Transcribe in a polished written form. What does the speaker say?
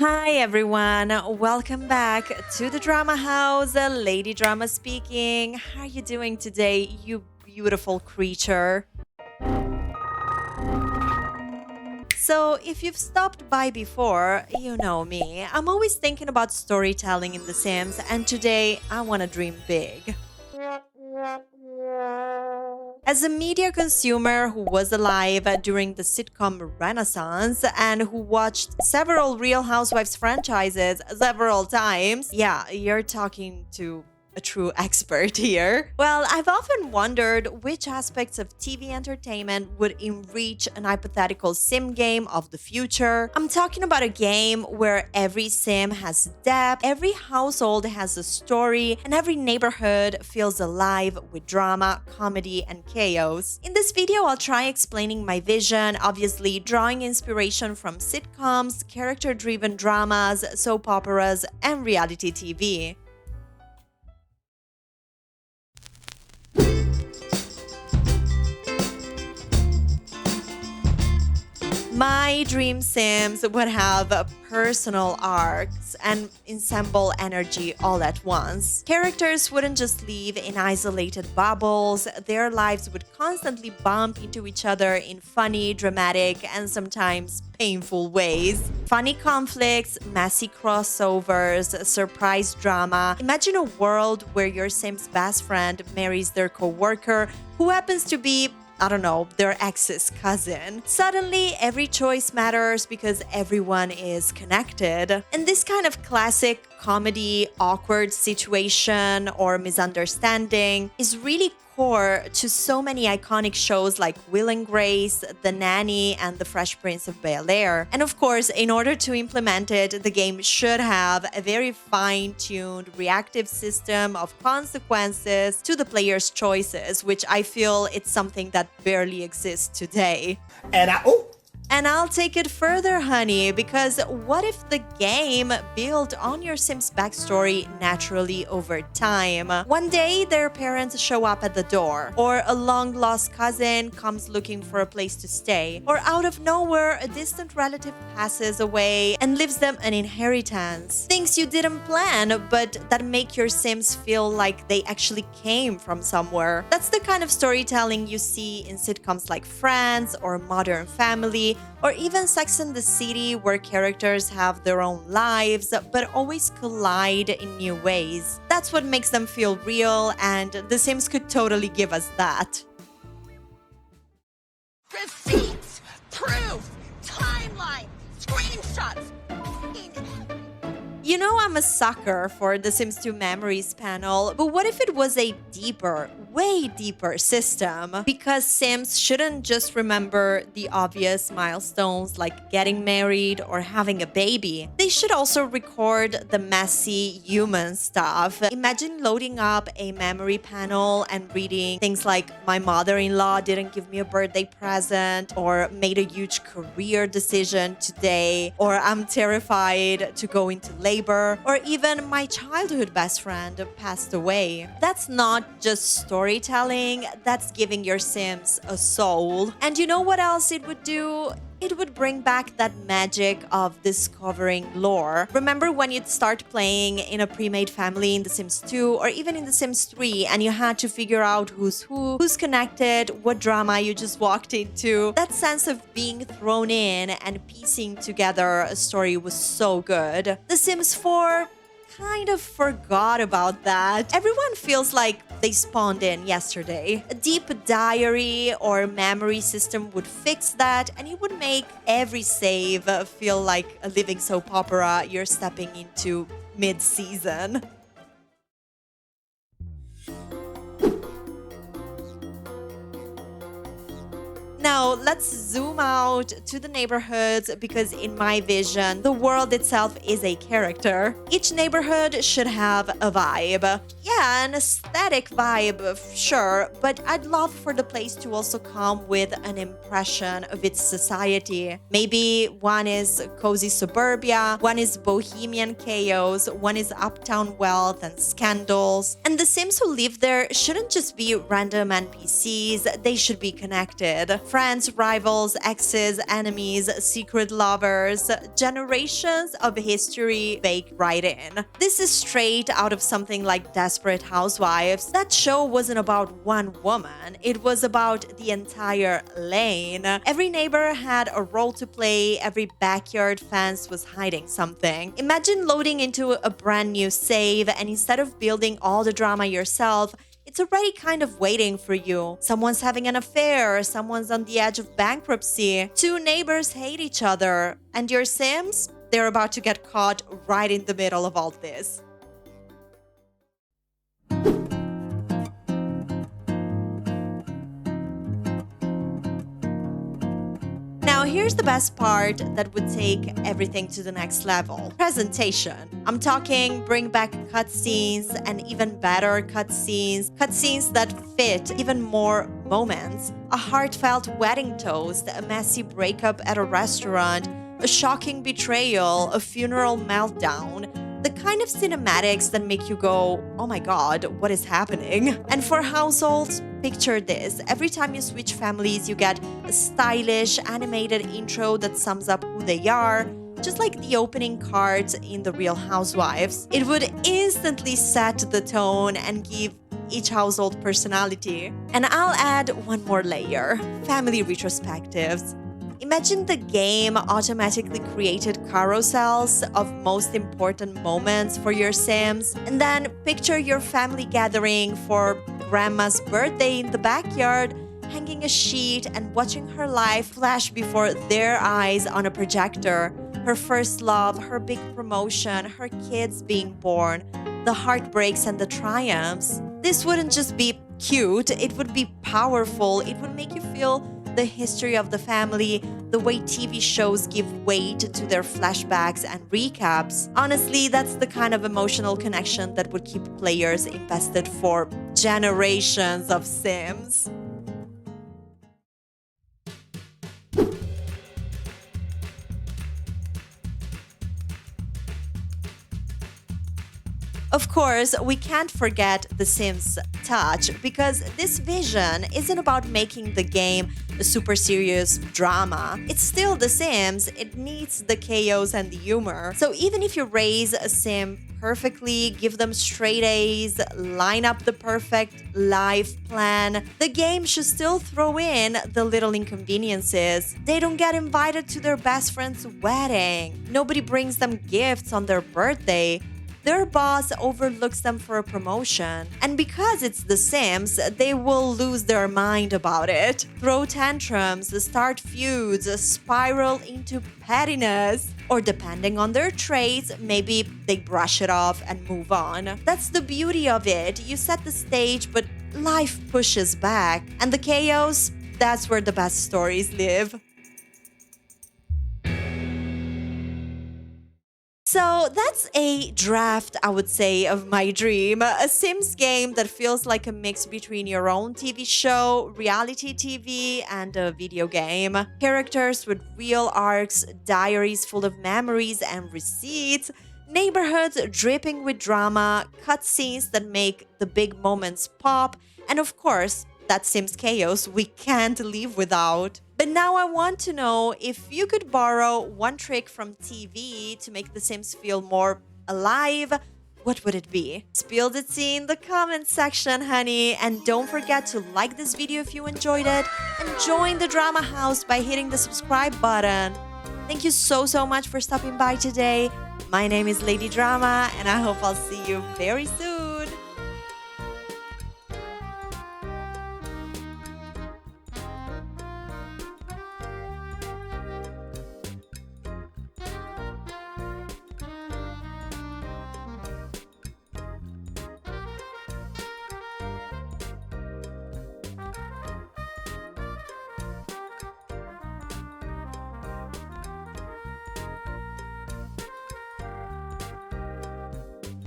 Hi everyone, welcome back to the Drama House. Lady Drama speaking. How are you doing today, you beautiful creature? So, if you've stopped by before, you know me. I'm always thinking about storytelling in The Sims, and today I want to dream big. As a media consumer who was alive during the sitcom Renaissance and who watched several Real Housewives franchises several times, yeah, you're talking to a true expert here. Well, I've often wondered which aspects of TV entertainment would enrich an hypothetical sim game of the future. I'm talking about a game where every sim has depth, every household has a story, and every neighborhood feels alive with drama, comedy, and chaos. In this video, I'll try explaining my vision, obviously drawing inspiration from sitcoms, character-driven dramas, soap operas, and reality TV. My dream Sims would have personal arcs and ensemble energy all at once. Characters wouldn't just live in isolated bubbles, their lives would constantly bump into each other in funny, dramatic, and sometimes painful ways. Funny conflicts, messy crossovers, surprise drama. Imagine a world where your Sim's best friend marries their coworker who happens to be their ex's cousin. Suddenly, every choice matters because everyone is connected. And this kind of classic comedy, awkward situation or misunderstanding is really core to so many iconic shows like Will and Grace, The Nanny, and The Fresh Prince of Bel-Air. And of course, in order to implement it, the game should have a very fine-tuned reactive system of consequences to the player's choices, which I feel it's something that barely exists today. And I'll take it further, honey, because what if the game built on your Sim's backstory naturally over time? One day, their parents show up at the door, or a long-lost cousin comes looking for a place to stay, or out of nowhere, a distant relative passes away and leaves them an inheritance. Things you didn't plan, but that make your Sims feel like they actually came from somewhere. That's the kind of storytelling you see in sitcoms like Friends or Modern Family, or even Sex and the City, where characters have their own lives but always collide in new ways. That's what makes them feel real, and The Sims could totally give us that. Receipts, proof, timeline, screenshots. You know I'm a sucker for The Sims 2 Memories panel, but what if it was a deeper, way deeper system? Because Sims shouldn't just remember the obvious milestones like getting married or having a baby. They should also record the messy human stuff. Imagine loading up a memory panel and reading things like, my mother-in-law didn't give me a birthday present, or made a huge career decision today, or I'm terrified to go into labor, or even my childhood best friend passed away. That's not just storytelling, that's giving your Sims a soul. And you know what else it would do? It would bring back that magic of discovering lore. Remember when you'd start playing in a pre-made family in The Sims 2 or even in The Sims 3 and you had to figure out who's who's connected, what drama you just walked into? That sense of being thrown in and piecing together a story was so good. The Sims 4 kind of forgot about that. Everyone feels like they spawned in yesterday. A deep diary or memory system would fix that, and it would make every save feel like a living soap opera you're stepping into mid-season. Now, let's zoom out to the neighborhoods because in my vision, the world itself is a character. Each neighborhood should have a vibe. Yeah, an aesthetic vibe, sure, but I'd love for the place to also come with an impression of its society. Maybe one is cozy suburbia, one is bohemian chaos, one is uptown wealth and scandals. And the Sims who live there shouldn't just be random NPCs, they should be connected. Friends, rivals, exes, enemies, secret lovers, generations of history baked right in. This is straight out of something like Desperate Housewives. That show wasn't about one woman, it was about the entire lane. Every neighbor had a role to play, every backyard fence was hiding something. Imagine loading into a brand new save, and instead of building all the drama yourself, it's already kind of waiting for you. Someone's having an affair, someone's on the edge of bankruptcy, two neighbors hate each other, and your Sims? They're about to get caught right in the middle of all this. Now, here's the best part that would take everything to the next level. Presentation. I'm talking bring back cutscenes and even better cutscenes that fit even more moments. A heartfelt wedding toast, a messy breakup at a restaurant, a shocking betrayal, a funeral meltdown. The kind of cinematics that make you go, oh my god, what is happening? And for households, picture this. Every time you switch families, you get a stylish, animated intro that sums up who they are, just like the opening cards in The Real Housewives. It would instantly set the tone and give each household personality. And I'll add one more layer, family retrospectives. Imagine the game automatically created carousels of most important moments for your Sims, and then picture your family gathering for grandma's birthday in the backyard, hanging a sheet and watching her life flash before their eyes on a projector. Her first love, her big promotion, her kids being born, the heartbreaks and the triumphs. This wouldn't just be cute, it would be powerful. It would make you feel the history of the family, the way TV shows give weight to their flashbacks and recaps. Honestly, that's the kind of emotional connection that would keep players invested for generations of Sims. Of course, we can't forget The Sims touch, because this vision isn't about making the game a super serious drama. It's still The Sims, it needs the chaos and the humor. So even if you raise a Sim perfectly, give them straight A's, line up the perfect life plan, the game should still throw in the little inconveniences. They don't get invited to their best friend's wedding. Nobody brings them gifts on their birthday. Their boss overlooks them for a promotion. And because it's The Sims, they will lose their mind about it. Throw tantrums, start feuds, spiral into pettiness. Or depending on their traits, maybe they brush it off and move on. That's the beauty of it. You set the stage, but life pushes back. And the chaos, that's where the best stories live. So that's a draft, I would say, of my dream. A Sims game that feels like a mix between your own TV show, reality TV, and a video game. Characters with real arcs, diaries full of memories and receipts, neighborhoods dripping with drama, cutscenes that make the big moments pop, and of course, that Sims chaos we can't live without. But now I want to know, if you could borrow one trick from TV to make The Sims feel more alive, what would it be? Spill the tea in the comment section, honey. And don't forget to like this video if you enjoyed it, and join the drama house by hitting the subscribe button. Thank you so much for stopping by today. My name is Lady Drama, and I hope I'll see you very soon.